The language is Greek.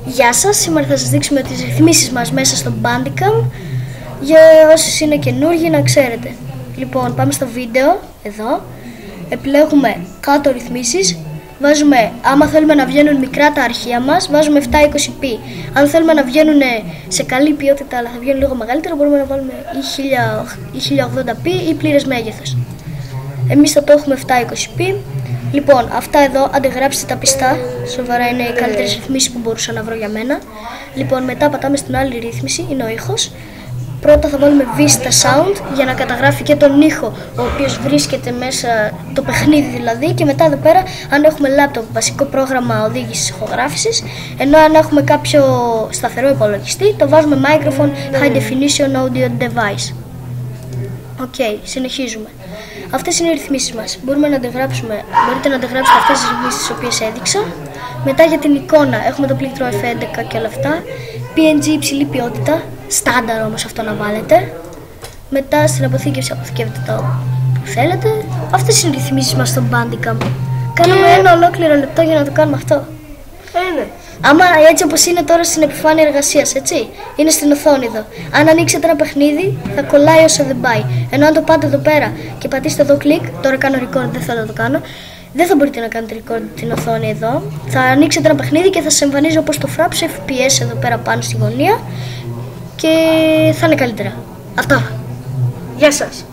Γεια σας, σήμερα θα σας δείξουμε τις ρυθμίσεις μας μέσα στο Bandicam για όσοι είναι καινούργοι να ξέρετε. Λοιπόν, πάμε στο βίντεο, εδώ, επιλέγουμε κάτω ρυθμίσεις, βάζουμε, άμα θέλουμε να βγαίνουν μικρά τα αρχεία μας, βάζουμε 720p. Αν θέλουμε να βγαίνουν σε καλή ποιότητα αλλά θα βγαίνουν λίγο μεγαλύτερο, μπορούμε να βάλουμε ή 1080p ή πλήρες μέγεθος. Εμείς θα το έχουμε 720p. Λοιπόν, αυτά εδώ, αντιγράψτε τα πιστά. Σοβαρά είναι οι καλύτερες ρυθμίσεις που μπορούσα να βρω για μένα. Λοιπόν, μετά πατάμε στην άλλη ρύθμιση, είναι ο ήχος. Πρώτα θα βάλουμε Vista Sound για να καταγράφει και τον ήχο, ο οποίος βρίσκεται μέσα, το παιχνίδι δηλαδή. Και μετά εδώ πέρα, αν έχουμε laptop, βασικό πρόγραμμα οδήγησης ηχογράφησης. Ενώ αν έχουμε κάποιο σταθερό υπολογιστή, το βάζουμε Microphone High Definition Audio Device. Οκ, συνεχίζουμε. Αυτές είναι οι ρυθμίσεις μας. Μπορείτε να αντιγράψετε αυτές τις ρυθμίσεις τις οποίες έδειξα. Μετά για την εικόνα έχουμε το πλήκτρο F11 και όλα αυτά. PNG υψηλή ποιότητα, στάνταρ όμως αυτό να βάλετε. Μετά στην αποθήκευση αποθηκεύετε το που θέλετε. Αυτές είναι οι ρυθμίσεις μας στο Bandicam. Κάνουμε ένα ολόκληρο λεπτό για να το κάνουμε αυτό. Ναι. Άμα έτσι όπως είναι τώρα στην επιφάνεια εργασίας, έτσι, είναι στην οθόνη εδώ. Αν ανοίξετε ένα παιχνίδι, θα κολλάει όσο δεν πάει. Ενώ αν το πάτε εδώ πέρα και πατήσετε εδώ κλικ, τώρα κάνω record, δεν θα το κάνω, δεν θα μπορείτε να κάνετε record την οθόνη εδώ. Θα ανοίξετε ένα παιχνίδι και θα σας εμφανίζει όπως το Fraps FPS εδώ πέρα πάνω στη γωνία και θα είναι καλύτερα. Αυτά. Γεια σας.